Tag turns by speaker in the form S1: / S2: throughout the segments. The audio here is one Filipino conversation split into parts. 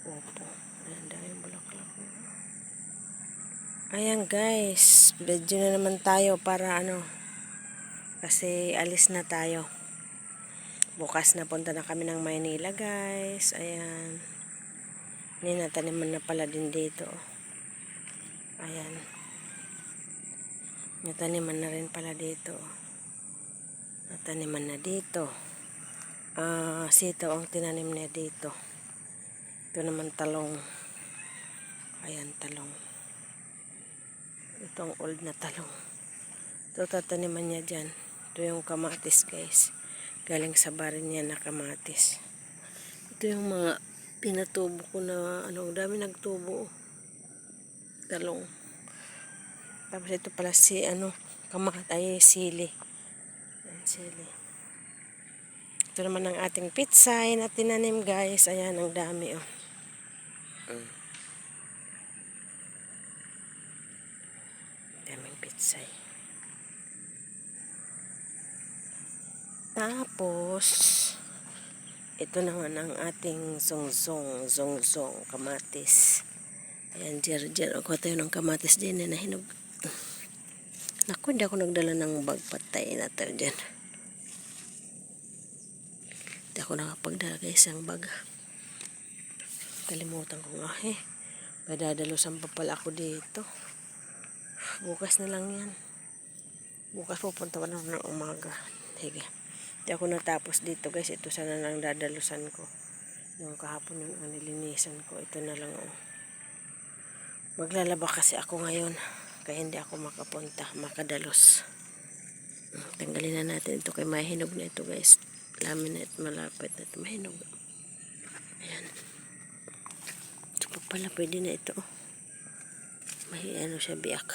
S1: Opo. Ayan, dahil bulaklak. Ayan guys, video na naman tayo para kasi alis na tayo. Bukas na punta na kami ng Maynila guys. Ayan. Ninataniman na pala din dito. Ayan. Nataniman na rin pala dito. Nataniman na dito. Sitaw ang tinanim niya dito. Ito naman talong. Ayan, talong. Itong old na talong. Ito tataniman niya dyan. Ito yung kamatis guys. Galing sa barin niya na kamatis. Ito yung mga pinatubo ko na dami nagtubo. Talong. Tapos ito pala si sili. Ayan, sili. Ito naman ang ating pitsay na tinanim guys. Ayan, ang dami oh. Daming pitsay. Tapos ito naman ang ating zongzong kamatis. Ayan, jer ako tayo ng kamatis din na hinog. Naku, hindi ako nagdala ng bag, patay na tayo dyan. Hindi ako nakapagdala guys ang bag. Kalimutan ko nga Madadalusan pa pala ako dito. Bukas na lang yan. Bukas pupunta pa naman ng umaga. Sige. Hindi ako natapos dito guys. Ito sana lang dadalusan ko. Yung kahapon yung nilinisan ko. Ito na lang oh. Maglalaba kasi ako ngayon. Kaya hindi ako makadalos. Tanggalin na natin ito kay mahinog na ito guys. Laminate malapit na ito. Mahinog. Ayan. Ito pa pala pwede na ito. May siya biyak.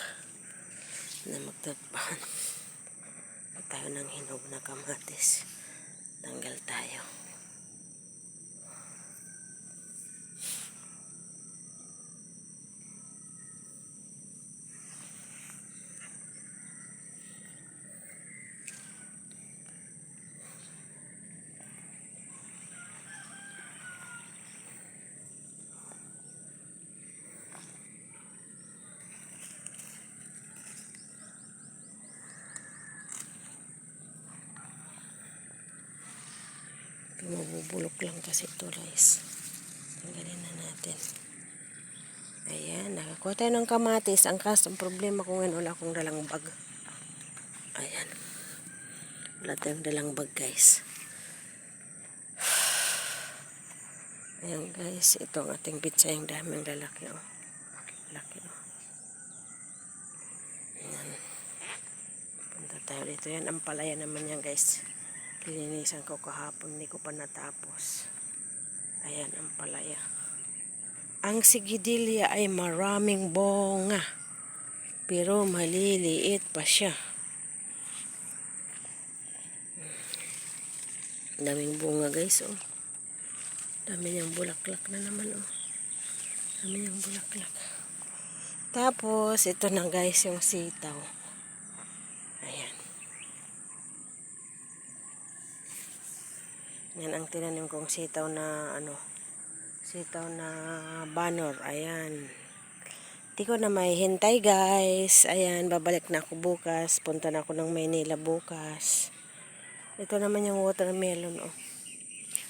S1: Na magtatpahan. Tayo ng hinog na kamatis. Tanggal tayo. Mabubulok lang kasi ito guys. Tanggalin na natin. Ayan, nakakuha tayo ng kamatis. Ang problema ko ngayon, wala akong dalang bag. Ayan. Wala tayong dalang bag guys. Ayan guys, ito ang ating pizza, yung daming lalaki oh. Laki oh. Ayan. Punta tayo dito. Yan, ang palaya naman yan guys. Linisan ko kahapon, hindi ko pa natapos. Ayan ang palaya. Ang sigidilya ay maraming bunga, pero maliliit pa siya. Daming bunga guys oh. Dami niyang bulaklak na naman oh. Dami niyang bulaklak. Tapos ito na guys yung sitaw. Ayan. Yan ang tinanim kong sitaw na sitaw na banor. Ayan. Hindi ko na mahihintay guys. Ayan, babalik na ako bukas. Punta na ako ng Maynila bukas. Ito naman yung watermelon oh.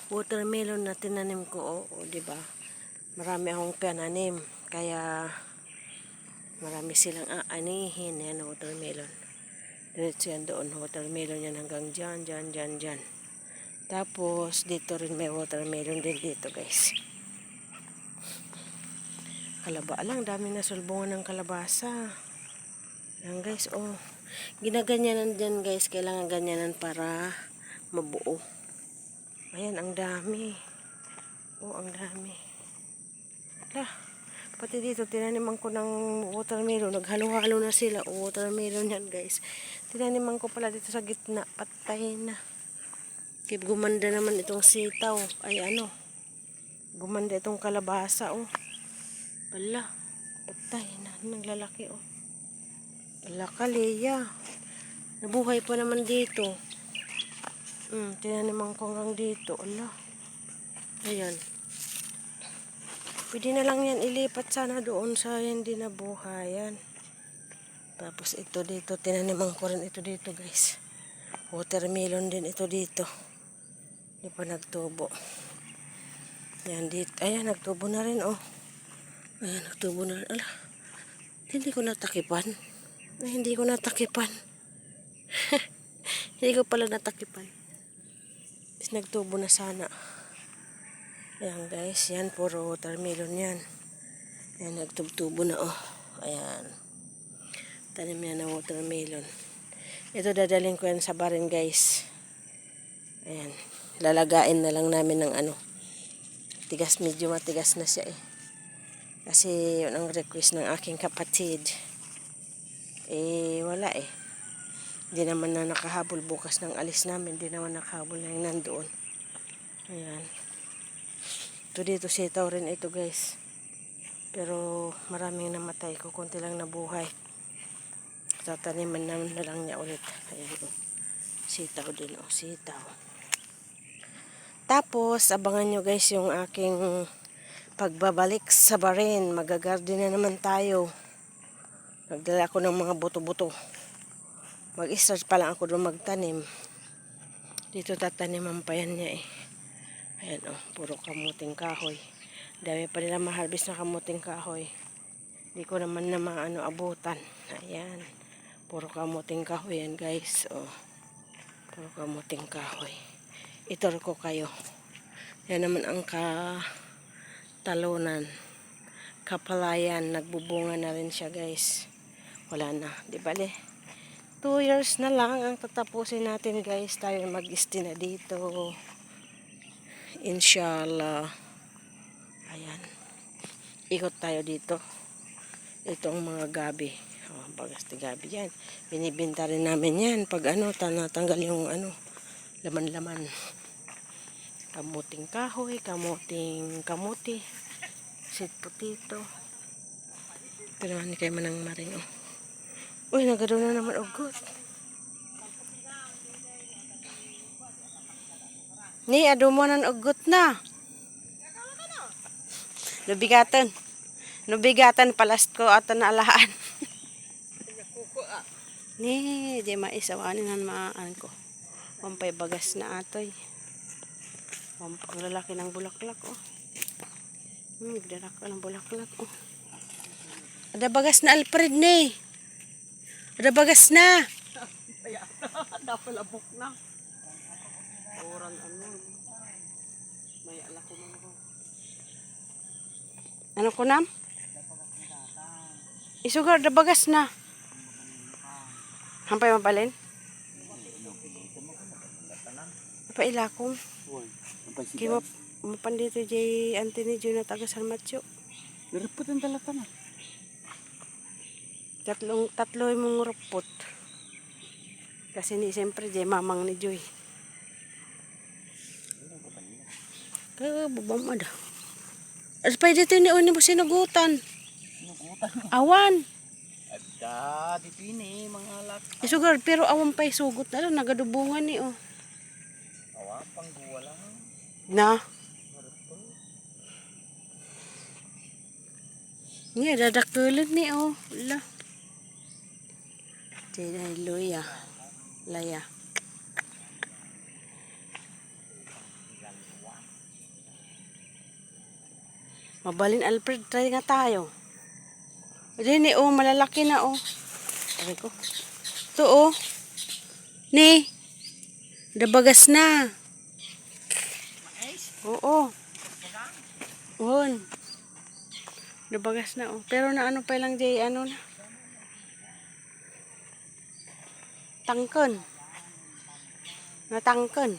S1: Watermelon na tinanim ko oh, diba? Marami akong pananim. Kaya marami silang aanihin. Ayan, watermelon. Diretso yan doon. Watermelon yan hanggang dyan. Tapos, dito rin may watermelon din dito, guys. Lang, daming nasulbungan ng kalabasa. Yan, guys, oh. Ginaganyanan dyan, guys. Kailangan ganyanan para mabuo. Ayan, ang dami. Oh, ang dami. Pati dito, tinaniman ko ng watermelon. Naghalo-halo na sila. Oh, watermelon yan, guys. Tinaniman ko pala dito sa gitna. Patay na. Kaya gumanda naman itong sitaw. Ay gumanda itong kalabasa oh. Ala, patay na. Naglalaki oh. Ala, kaliya. Nabuhay pa naman dito. Tinaniman ko hanggang dito. Ala. Ayan. Pwede na lang yan ilipat sana doon sa hindi nabuhayan. Tapos ito dito, tinaniman ko rin ito dito guys. Watermelon din ito dito. Hindi pa nagtubo. Yan dito. Ayan, nagtubo na rin oh. Ayan, nagtubo na rin. Ala, hindi ko natakipan. Ay, hindi ko natakipan. Hindi ko pala natakipan. Tapos nagtubo na sana. Ayan guys, yan puro watermelon yan. Ayan, nagtubo na oh. Ayan. Tanim yan ng watermelon. Ito dadalhin ko yan sa barin guys. Ayan. Lalagain na lang namin ng ano. Tigas, medyo matigas na siya eh. Kasi yun ang request ng aking kapatid. Eh, wala eh. Hindi naman na nakahabol bukas ng alis namin. Hindi naman nakahabol na yung nandoon. Ayan. Ito dito sitaw rin ito guys. Pero maraming namatay. Kukunti lang nabuhay. Tataniman naman na lang niya ulit. Ayan o. Sitaw din o. Sitaw. Tapos abangan nyo guys yung aking pagbabalik sa barin. Magagarden na naman tayo. Nagdala ako ng mga buto-buto. Mag-start pa lang ako doon magtanim. Dito tataniman pa yan niya eh. Ayan o, puro kamuting kahoy. Dami pa nila maharbis na kamuting kahoy. Hindi ko naman na maano abutan. Ayan, puro kamuting kahoy yan guys. O, puro kamuting kahoy. Itur ko kayo. Yan naman ang katalunan. Kapalayan, nagbubunga na rin siya guys. Wala na, di bale. 2 years na lang ang tatapusin natin guys. Tayo mag-stay na dito. Inshallah. Ayan. Ikot tayo dito. Itong mga gabi. Oh, bagas na gabi yan. Binibinta rin namin yan. Pag ano, natanggal yung ano, laman-laman. Kamuting kahoy, kamuting kamuti. Sweet potato. Ito naman ni kayo manang maring. Oh. Uy, nagadaw na naman ugot. Ni, adumonan ugot na. Nubigatan. Nubigatan palast ko at naalahaan. Ni, di maisawanin ang maan ko. Pampay bagas na atoy. Ang lalaki ng bulaklak oh. Darak ka ng bulaklak oh. Ada bagas na Alfred ni. Ada bagas na. Dapalabok na. Orang ano. May ala ko man ako. Ano ko nam? Isugar da bagas na. Hampay mapalin? Apa ilakong? Kaya mapandito jay antini jay na taga San Mateo.
S2: Nirepot ang talata na.
S1: Tatlo mong rupot. Kasi ni siyempre jay mamang ni Joy. Bubam ada. Aspa dito ni uni mo sinugutan. Awan.
S2: Ada dito ini mga lak.
S1: Isugar pero awan pa isugot na lang nagadubungan ni oh.
S2: Awa pang duwa lang.
S1: Na. Ni dadakulit ni oh. La. Tidak luya. Laya. Mabalin Alfred, try nga tayo. Rini oh, malalaki na oh. Aray ko. Ito oh. Ni. Dabagas na. Oo. On. Dabagas na oh. Pero na ano pa lang jay ano na. Tangken. Natangken.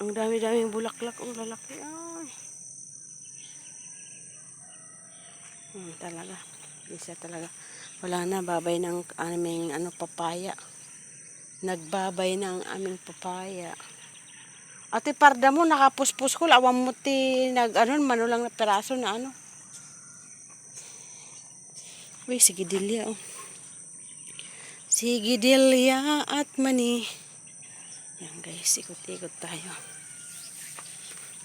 S1: Ang dami-daming bulaklak oh, lalaki ay. Talaga. Isa talaga. Wala na, babay ng aming ano, papaya. Nagbabay ng aming papaya. Ate parda mo, nakapuspos ko. Awang mo ti, manulang na peraso na ano. Uy, sige dilya oh. Sige dilya at mani. Yan guys, ikot-ikot tayo.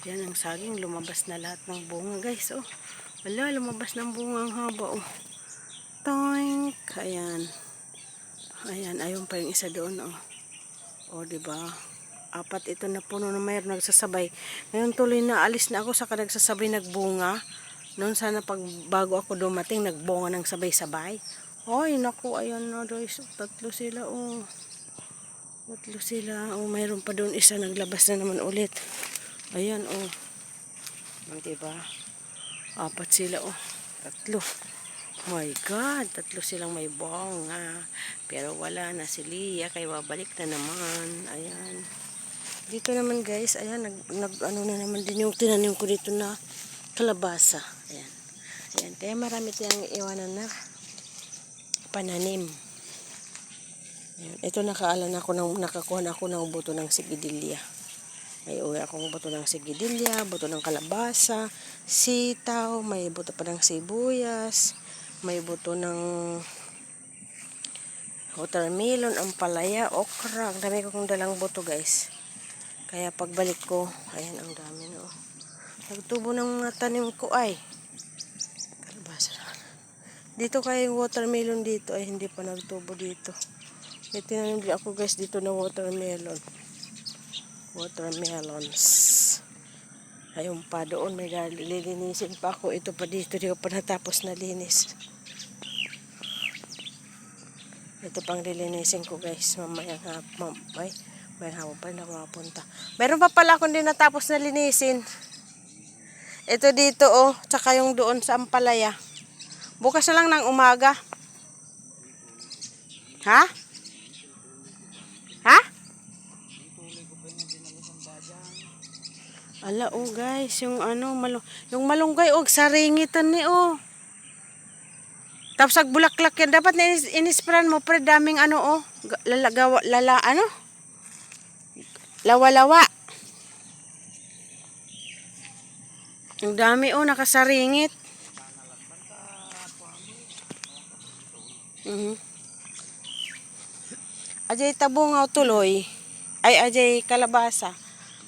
S1: Yan ang saging, lumabas na lahat ng bunga guys. Oh, wala, lumabas ng bunga ang haba. Oh, toink. Ayan. Ayan, ayun pa yung isa doon. Oh, oh, diba? Apat ito na puno na mayroon nagsasabay. Ngayon tuloy na alis na ako saka nagsasabay nagbunga. Noon sana pag bago ako dumating nagbunga ng sabay-sabay. Ay, naku, ayan na guys. Tatlo sila, oh. Tatlo sila. Oh, mayroon pa doon isa naglabas na naman ulit. Ayan, oh. Oh, diba? Apat sila, oh. Tatlo. My God, tatlo silang may bunga. Pero wala na si Lia, kaya babalik na naman. Ayan. Dito naman guys, ayan, ano na naman din yung tinanim ko dito na kalabasa. Ayan. Ayan, kaya marami tayong iwanan na pananim. Ayan. Ito nakakuha na ako ng buto ng sigidilya. May uwi akong buto ng sigidilya, buto ng kalabasa, sitaw, may buto pa ng sibuyas, may buto ng watermelon, ampalaya, okra. Ang dami kong dalang buto guys. Kaya pagbalik ko, ayan ang dami no. Nagtubo ng mga tanim ko ay. Kalabasa naman. Dito kaya yung watermelon dito ay hindi pa nagtubo dito. May tinanim din ako guys dito na watermelon. Watermelons. Ayun pa doon may lilinisin pa ako. Ito pa dito, di ko pa natapos na linis. Ito pang lilinisin ko guys. Mamayang hapon. Mayroon hapon pa rin ako mapunta. Meron pa pala akong din natapos na linisin. Ito dito oh. Tsaka yung doon sa ampalaya. Bukas na lang ng umaga. Ha? Ha? Ala oh guys, yung ano, yung malunggay og saringitan ni oh. Tapos ag bulaklak yan dapat na inispran mo pre daming ano oh, ano? Lawa-lawa. Ang dami oh nakasaringit. Ajay tabungaw tuloy. Ay ajay kalabasa.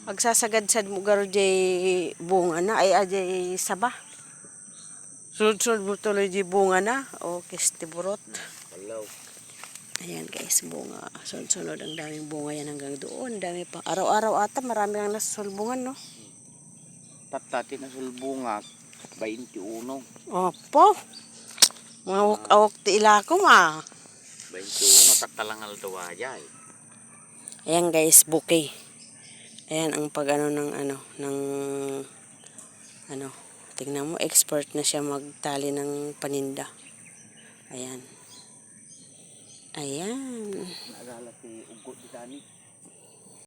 S1: Magsasagad-sad mo garo jay bunga na ay ajay saba. Sunod-sunod mo tuloy jay bunga na. O kistiburot.
S2: Hello.
S1: Ayan guys, bunga. Sunod-sunod ang daming bunga yan hanggang doon. Dami pa. Araw-araw ata marami ang nasulbungan no.
S2: Tatati na sulbungak. 21.
S1: Opo. Mga awak ti ila ko ma.
S2: 21 tatalangal dawaya eh.
S1: Ayan guys, bouquet. Ayan ang pag-ano ng tingnan mo, expert na siya magtali ng paninda. Ayan. Ayan.
S2: Naalala si Ugo di Dani.